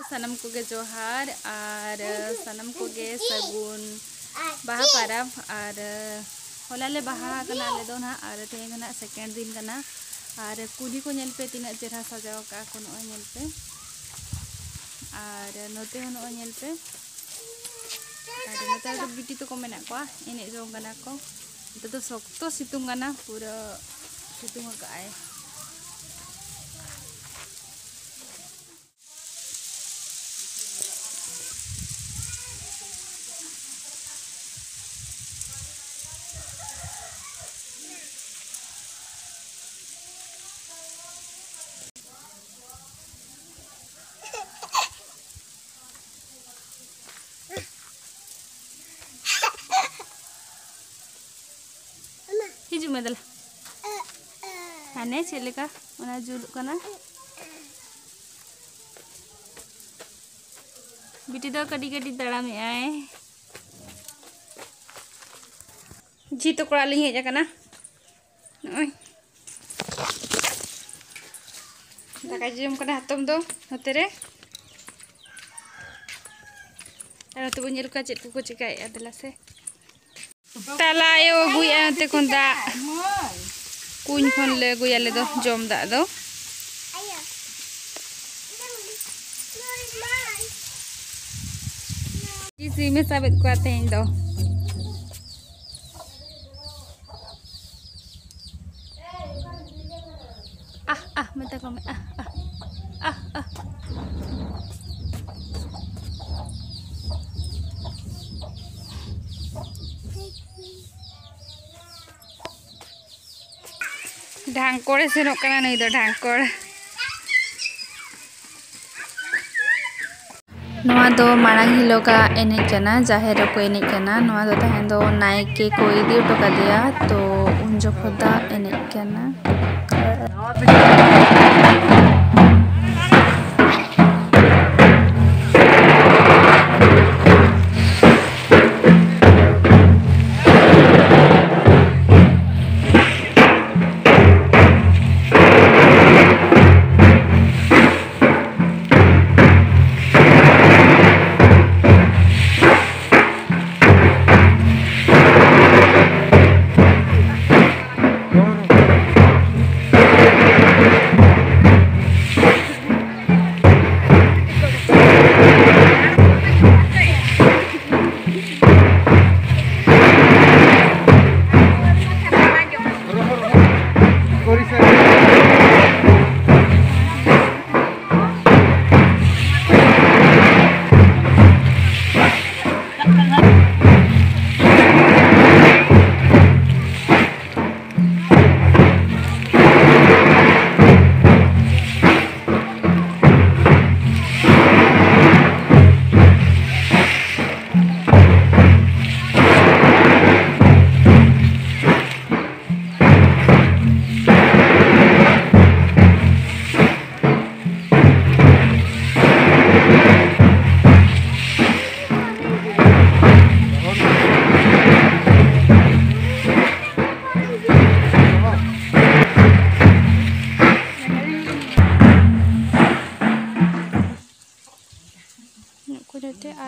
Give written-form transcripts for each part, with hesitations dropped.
sanam koge johar ar sanam koge sagun baha parab ar holale baha kana le do na ar teheng na second din kana ar kuli ko nyel pe tina chera sajaw ka ko no nyel pe ar note no nyel pe ar note do biti to ko mena ko ene jong kana ko itu sokto situng kana pura situng ka ai hiju medal ane celika mana juluk kana biti do kadi darami ai ji to kora ling heja kana oi daka jom kana hatom do hotere ara to nyel ka chet ko cikai adalah se tala yo guya te konda kuñ khon le guya le do jom da do isi me sabit ko aten do mata ko ढांकोड़े से रोकना नहीं दो ढांकोड़ नवा दो मांग हिलोगा एने कना जाहेर को एने कना नवा दो तहन दो नायके को इदी टोका दिया तो उन जोखदा एने कना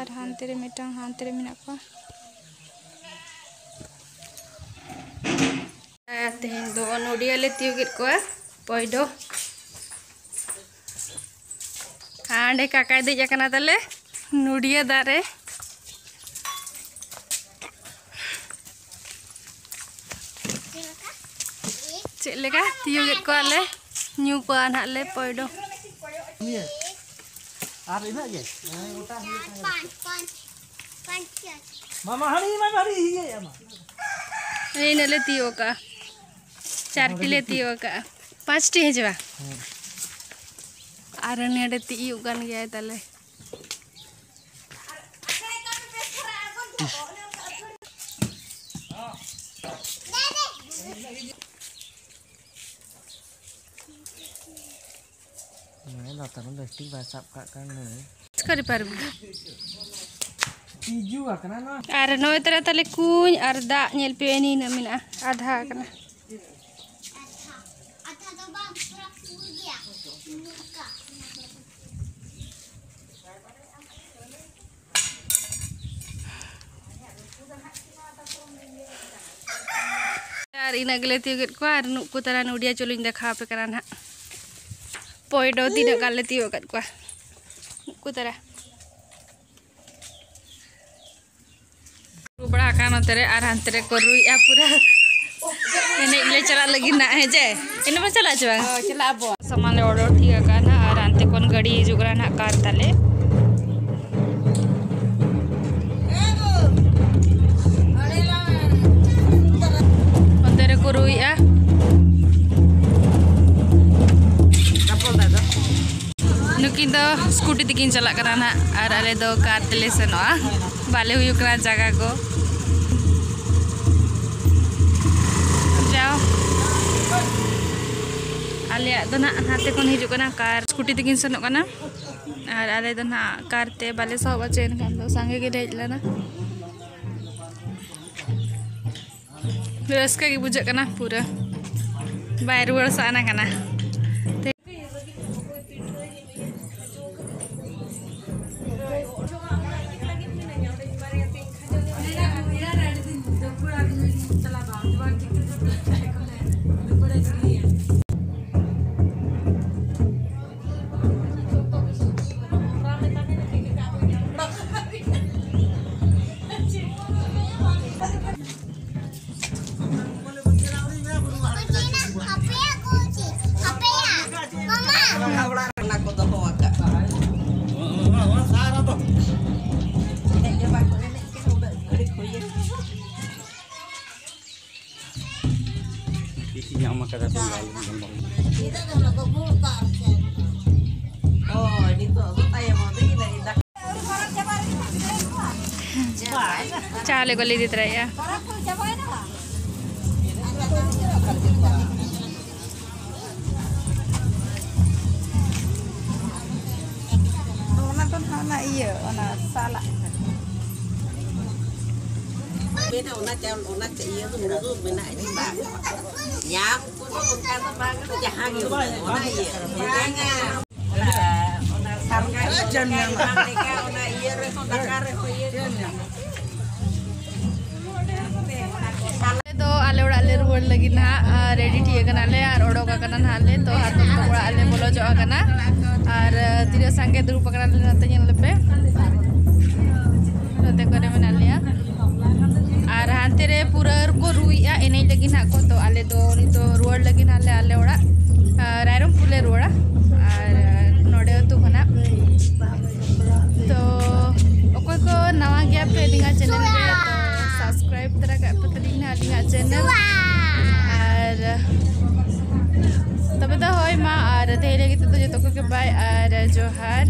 और हांतेरे मिटांग हांतेरे मिना को तेहें दो नोडिया ले तियोगित को पॉइडो हांडे काका दे जकना तले नोडिया दारे चलेगा तियोगित को आले न्यू को आनले पॉइडो आप इधर ये मामा हरी ये मामा ये नले तियो का 4 किले तियो का 5 टी हेजवा आर नेडे तियो गन गया तले Nonton plastik basap kak kan nih. Sekali paru. Tiju akana no. Ar no itera tale kuny ar da nyel pe ni na mina adha kana. Adha do bang pura full dia. Muka. और इन गले तीगत को और नुकु तारा नुडिया चुलिंग देखा पे करा ना पोइडो तीन गले तीगत को नुकु तारा बड़ा कान तेरे और हंतरे को रुइया पूरा एने ले चला लगी ना है जे इन में चला चवा चला अब सामान ले ऑर्डर ठीक है ना और अंते कोन गाड़ी जुगरा ना कार ताले अंतरे को रुइया नुकिन दो स्कूटी तकिन चला करा ना और आले दो कार तेले सेनोआ बाले हुई करा जगह को जाओ आले दो ना हाथे कोन हिजु कना कार स्कूटी तकिन सेनो कना और आले दो ना कार ते बाले सब चेन कान दो संगे के हेजला ना रस्का की बुझा कना पूरा बाय रुवाड़ साना कना yang makan apa lalu oh ini tuh aku tanya mau tuh ini dah चाले को ले देते रहे यार ona iya ona salah beda ona iya tuh menurut bena ini bang ya pun kata bang itu jahat gitu ona iya jangan ona sarga jangan mereka ona iya ona kare iya तो आले उड़ा ले रुवर लगी ना ready ठीक है नाले और ओडो का करना नाले तो हाथ में उड़ा ले बोलो जो करना और तीर संगे दुरु पकड़ा ले नते इन लेपे नते करे में नालिया और हाथे रे पूरा को रुइया एने लगी ना को तो आले दो नी तो रुवर लगी नाले आले उड़ा रायरम पुले रुड़ा और नोडे तो खना तो ओको को नवा गया पे लिंगा चैनल पे तो सब्सक्राइब तरह का पतली ना लिंगा चैनल और तब तो होय मा और तेरे की तो जो तो के बाय और जोहार।